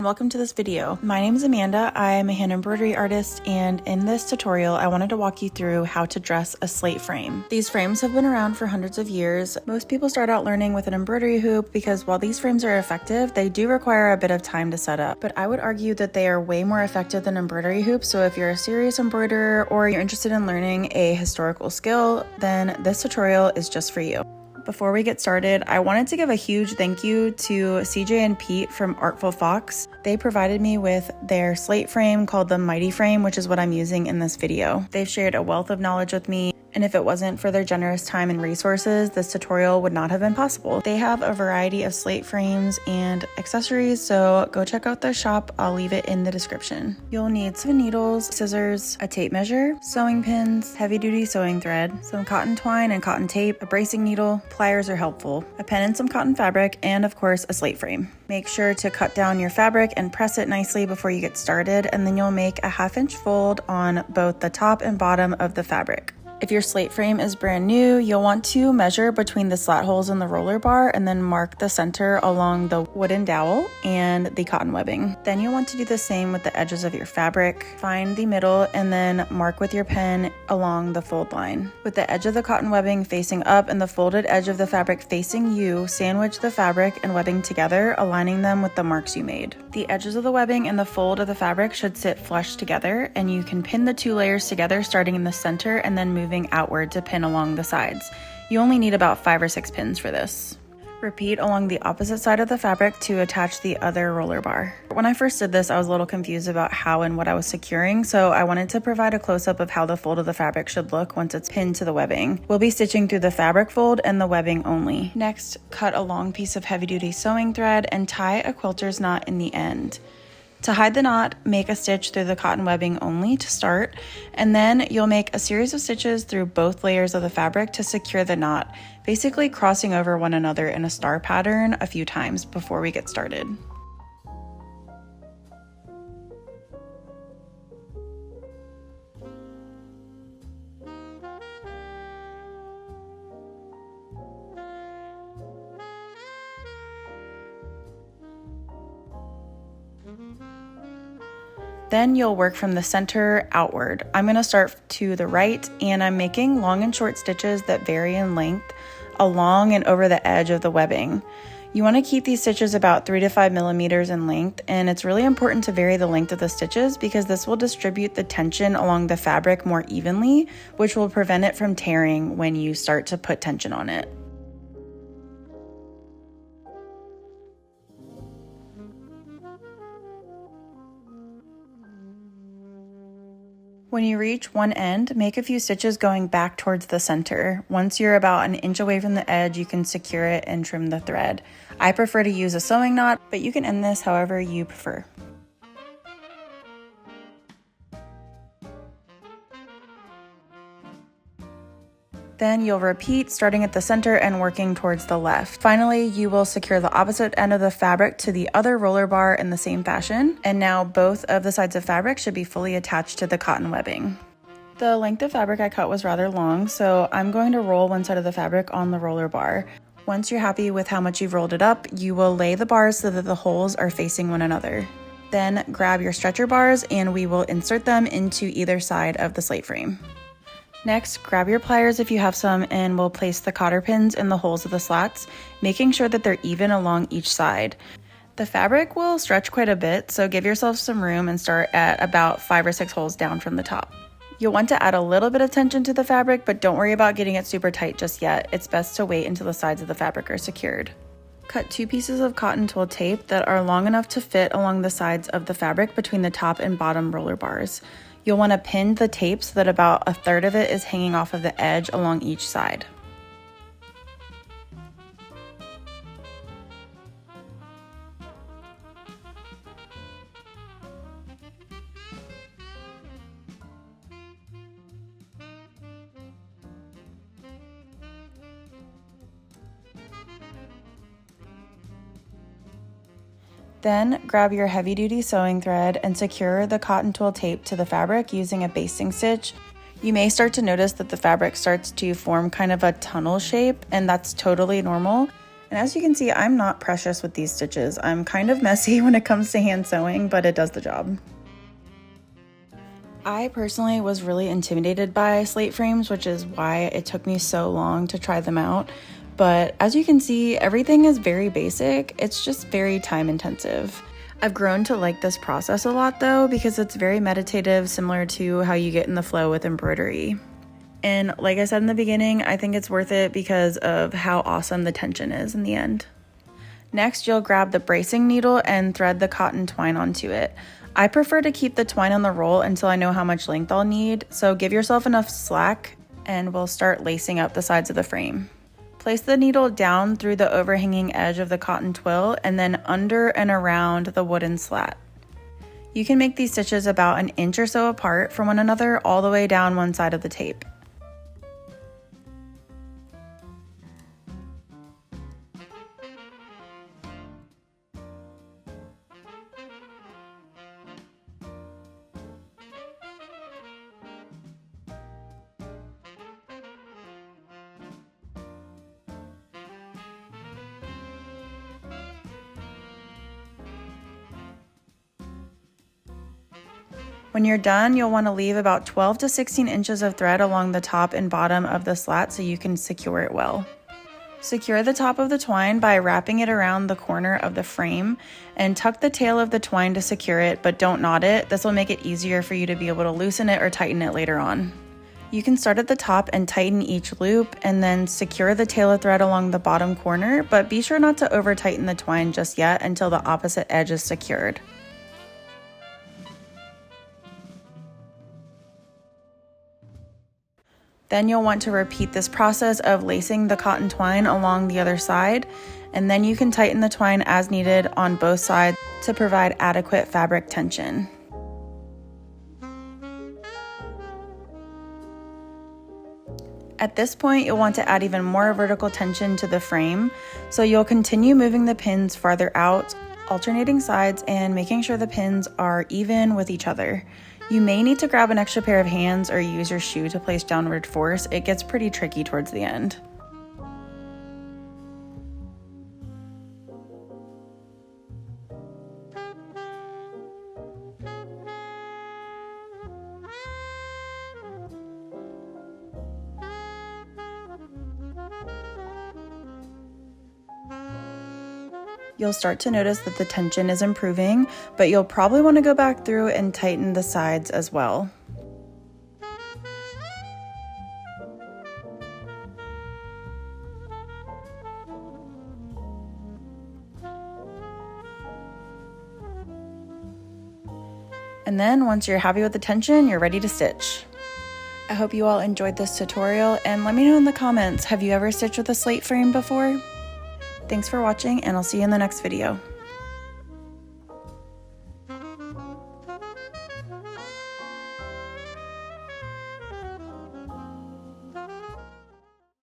Welcome to this video. My name is Amanda. I am a hand embroidery artist, and in this tutorial I wanted to walk you through how to dress a slate frame. These frames have been around for hundreds of years. Most people start out learning with an embroidery hoop because while these frames are effective, they do require a bit of time to set up. But I would argue that they are way more effective than embroidery hoops, so if you're a serious embroiderer or you're interested in learning a historical skill, then this tutorial is just for you. Before we get started, I wanted to give a huge thank you to CJ and Pete from Artful Fox. They provided me with their slate frame called the Mighty Frame, which is what I'm using in this video. They've shared a wealth of knowledge with me, and if it wasn't for their generous time and resources, this tutorial would not have been possible. They have a variety of slate frames and accessories, so go check out their shop. I'll leave it in the description. You'll need 7 needles, scissors, a tape measure, sewing pins, heavy-duty sewing thread, some cotton twine and cotton tape, a bracing needle, pliers are helpful, a pen and some cotton fabric, and of course a slate frame. Make sure to cut down your fabric and press it nicely before you get started, and then you'll make a 1/2 inch fold on both the top and bottom of the fabric. If your slate frame is brand new, you'll want to measure between the slat holes in the roller bar and then mark the center along the wooden dowel and the cotton webbing. Then you'll want to do the same with the edges of your fabric. Find the middle and then mark with your pen along the fold line. With the edge of the cotton webbing facing up and the folded edge of the fabric facing you, sandwich the fabric and webbing together, aligning them with the marks you made. The edges of the webbing and the fold of the fabric should sit flush together, and you can pin the 2 layers together starting in the center and then moving outward to pin along the sides. You only need about 5 or 6 pins for this. Repeat along the opposite side of the fabric to attach the other roller bar. When I first did this, I was a little confused about how and what I was securing, so I wanted to provide a close-up of how the fold of the fabric should look once it's pinned to the webbing. We'll be stitching through the fabric fold and the webbing only. Next, cut a long piece of heavy-duty sewing thread and tie a quilter's knot in the end. To hide the knot, make a stitch through the cotton webbing only to start, and then you'll make a series of stitches through both layers of the fabric to secure the knot, basically crossing over one another in a star pattern a few times before we get started. Then you'll work from the center outward. I'm going to start to the right, and I'm making long and short stitches that vary in length along and over the edge of the webbing. You want to keep these stitches about 3 to 5 millimeters in length, and it's really important to vary the length of the stitches because this will distribute the tension along the fabric more evenly, which will prevent it from tearing when you start to put tension on it. When you reach one end, make a few stitches going back towards the center. Once you're about an inch away from the edge, you can secure it and trim the thread. I prefer to use a sewing knot, but you can end this however you prefer. Then you'll repeat, starting at the center and working towards the left. Finally, you will secure the opposite end of the fabric to the other roller bar in the same fashion. And now both of the sides of fabric should be fully attached to the cotton webbing. The length of fabric I cut was rather long, so I'm going to roll one side of the fabric on the roller bar. Once you're happy with how much you've rolled it up, you will lay the bars so that the holes are facing one another. Then grab your stretcher bars and we will insert them into either side of the slate frame. Next, grab your pliers if you have some, and we'll place the cotter pins in the holes of the slats, making sure that they're even along each side. The fabric will stretch quite a bit, so give yourself some room and start at about 5 or 6 holes down from the top. You'll want to add a little bit of tension to the fabric, but don't worry about getting it super tight just yet. It's best to wait until the sides of the fabric are secured. Cut 2 pieces of cotton twill tape that are long enough to fit along the sides of the fabric between the top and bottom roller bars. You'll want to pin the tape so that about 1/3 of it is hanging off of the edge along each side. Then grab your heavy-duty sewing thread and secure the cotton twill tape to the fabric using a basting stitch. You may start to notice that the fabric starts to form kind of a tunnel shape, and that's totally normal. And as you can see, I'm not precious with these stitches. I'm kind of messy when it comes to hand sewing, but it does the job. I personally was really intimidated by slate frames, which is why it took me so long to try them out. But as you can see, everything is very basic. It's just very time intensive. I've grown to like this process a lot though, because it's very meditative, similar to how you get in the flow with embroidery. And like I said in the beginning, I think it's worth it because of how awesome the tension is in the end. Next, you'll grab the bracing needle and thread the cotton twine onto it. I prefer to keep the twine on the roll until I know how much length I'll need, so give yourself enough slack and we'll start lacing up the sides of the frame. Place the needle down through the overhanging edge of the cotton twill and then under and around the wooden slat. You can make these stitches about 1 inch or so apart from one another all the way down one side of the tape. When you're done, you'll want to leave about 12 to 16 inches of thread along the top and bottom of the slat so you can secure it well. Secure the top of the twine by wrapping it around the corner of the frame and tuck the tail of the twine to secure it, but don't knot it. This will make it easier for you to be able to loosen it or tighten it later on. You can start at the top and tighten each loop and then secure the tail of thread along the bottom corner, but be sure not to over tighten the twine just yet until the opposite edge is secured. Then you'll want to repeat this process of lacing the cotton twine along the other side, and then you can tighten the twine as needed on both sides to provide adequate fabric tension. At this point, you'll want to add even more vertical tension to the frame, so you'll continue moving the pins farther out, alternating sides, and making sure the pins are even with each other. You may need to grab an extra pair of hands or use your shoe to place downward force. It gets pretty tricky towards the end. You'll start to notice that the tension is improving, but you'll probably want to go back through and tighten the sides as well. And then once you're happy with the tension, you're ready to stitch. I hope you all enjoyed this tutorial, and let me know in the comments, have you ever stitched with a slate frame before? Thanks for watching, and I'll see you in the next video.